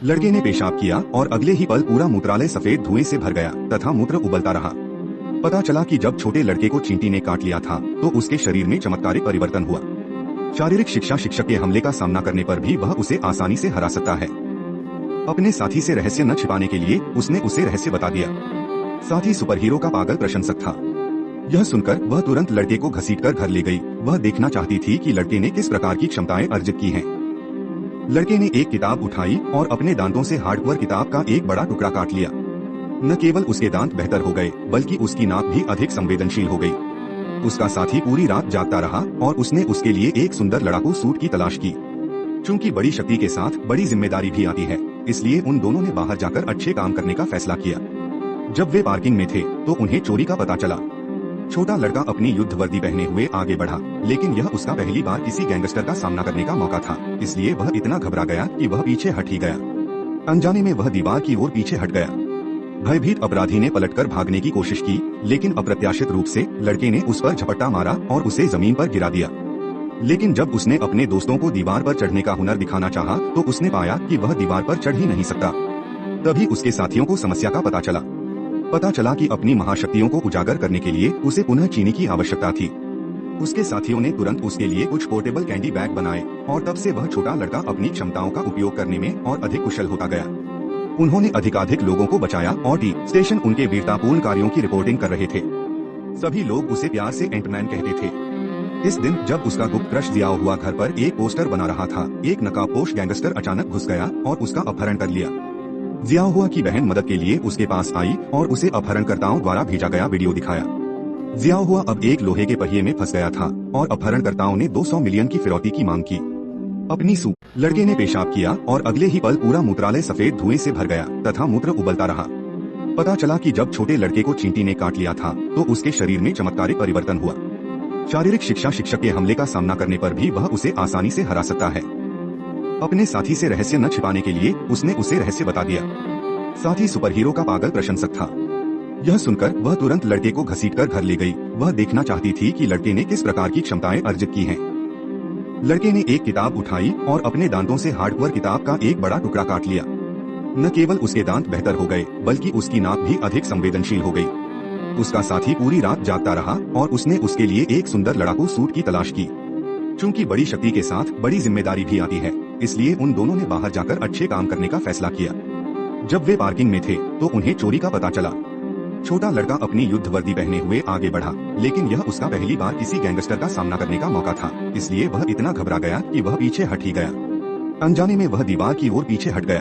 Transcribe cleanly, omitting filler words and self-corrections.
लड़के ने पेशाब किया और अगले ही पल पूरा मूत्रालय सफेद धुएं से भर गया तथा मूत्र उबलता रहा। पता चला कि जब छोटे लड़के को चींटी ने काट लिया था तो उसके शरीर में चमत्कारिक परिवर्तन हुआ। शारीरिक शिक्षक के हमले का सामना करने पर भी वह उसे आसानी से हरा सकता है। अपने साथी से रहस्य न छिपाने के लिए उसने उसे रहस्य बता दिया। साथी सुपरहीरो का पागल प्रशंसक था। यह सुनकर वह तुरंत लड़के को घसीटकर घर ले गई। वह देखना चाहती थी कि लड़के ने किस प्रकार की क्षमताएं अर्जित की हैं। लड़के ने एक किताब उठाई और अपने दांतों से हार्डकोर किताब का एक बड़ा टुकड़ा काट लिया। न केवल उसके दांत बेहतर हो गए बल्कि उसकी नाक भी अधिक संवेदनशील हो गई। उसका साथी पूरी रात जागता रहा और उसने उसके लिए एक सुंदर लड़ाकू सूट की तलाश की। चूंकि बड़ी शक्ति के साथ बड़ी जिम्मेदारी भी आती है, इसलिए उन दोनों ने बाहर जाकर अच्छे काम करने का फैसला किया। जब वे पार्किंग में थे तो उन्हें चोरी का पता चला। छोटा लड़का अपनी युद्ध वर्दी पहने हुए आगे बढ़ा, लेकिन यह उसका पहली बार किसी गैंगस्टर का सामना करने का मौका था, इसलिए वह इतना घबरा गया कि वह पीछे हट ही गया। अनजाने में वह दीवार की ओर पीछे हट गया। भयभीत अपराधी ने पलटकर भागने की कोशिश की, लेकिन अप्रत्याशित रूप से लड़के ने उस पर झपट्टा मारा और उसे जमीन पर गिरा दिया। लेकिन जब उसने अपने दोस्तों को दीवार पर चढ़ने का हुनर दिखाना चाहा, तो उसने पाया कि वह दीवार पर चढ़ ही नहीं सकता। तभी उसके साथियों को समस्या का पता चला कि अपनी महाशक्तियों को उजागर करने के लिए उसे पुनः चीनी की आवश्यकता थी। उसके साथियों ने तुरंत उसके लिए कुछ पोर्टेबल कैंडी बैग बनाए और तब से वह छोटा लड़का अपनी क्षमताओं का उपयोग करने में और अधिक कुशल होता गया। उन्होंने अधिकाधिक लोगों को बचाया और टी स्टेशन उनके वीरतापूर्ण कार्यों की रिपोर्टिंग कर रहे थे। सभी लोग उसे प्यार से एंटमैन कहते थे। इस दिन जब उसका गुप्त क्रश जियाओ हुआ घर पर एक पोस्टर बना रहा था, एक नकाबपोश गैंगस्टर अचानक घुस गया और उसका अपहरण कर लिया। जियाओ हुआ की बहन मदद के लिए उसके पास आई और उसे अपहरणकर्ताओं द्वारा भेजा गया वीडियो दिखाया। जियाओ हुआ अब एक लोहे के पहिए में फंस गया था और अपहरणकर्ताओं ने 200 मिलियन की फिरौती की मांग की। अपनी लड़के ने पेशाब किया और अगले ही पल पूरा मूत्रालय सफेद धुएं से भर गया तथा मूत्र उबलता रहा। पता चला कि जब छोटे लड़के को चींटी ने काट लिया था तो उसके शरीर में चमत्कारिक परिवर्तन हुआ। शारीरिक शिक्षक के हमले का सामना करने पर भी वह उसे आसानी से हरा सकता है। अपने साथी से रहस्य न छिपाने के लिए उसने उसे रहस्य बता दिया। साथी सुपरहीरो का पागल प्रशंसक था। यह सुनकर वह तुरंत लड़के को घसीटकर घर ले गई। वह देखना चाहती थी कि लड़के ने किस प्रकार की क्षमताएं अर्जित की हैं। लड़के ने एक किताब उठाई और अपने दांतों से हार्डकोर किताब का एक बड़ा टुकड़ा काट लिया। न केवल उसके दांत बेहतर हो गए बल्कि उसकी नाक भी अधिक संवेदनशील हो गई। उसका साथी पूरी रात जागता रहा और उसने उसके लिए एक सुंदर लड़ाकू सूट की तलाश की। चूंकि बड़ी शक्ति के साथ बड़ी जिम्मेदारी भी आती है, इसलिए उन दोनों ने बाहर जाकर अच्छे काम करने का फैसला किया। जब वे पार्किंग में थे तो उन्हें चोरी का पता चला। छोटा लड़का अपनी युद्ध वर्दी पहने हुए आगे बढ़ा, लेकिन यह उसका पहली बार किसी गैंगस्टर का सामना करने का मौका था, इसलिए वह इतना घबरा गया कि वह पीछे हट ही गया। अनजाने में वह दीवार की ओर पीछे हट गया।